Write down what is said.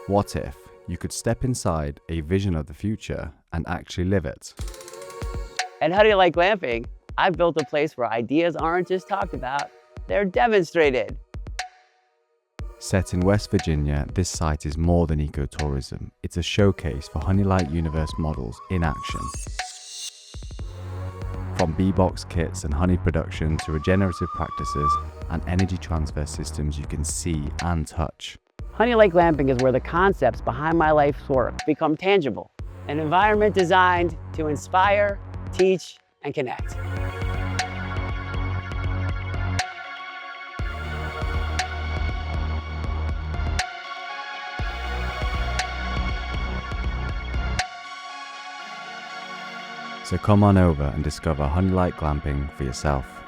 What if you could step inside a vision of the future and actually live it? At Honeylight Glamping, I've built a place where ideas aren't just talked about, they're demonstrated. Set in West Virginia, this site is more than ecotourism. It's a showcase for Honeylight Universe models in action. From bee-box kits and honey production to regenerative practices and energy transfer systems you can see and touch. Honeylight Glamping is where the concepts behind my life's work become tangible. An environment designed to inspire, teach, and connect. So come on over and discover Honeylight Glamping for yourself.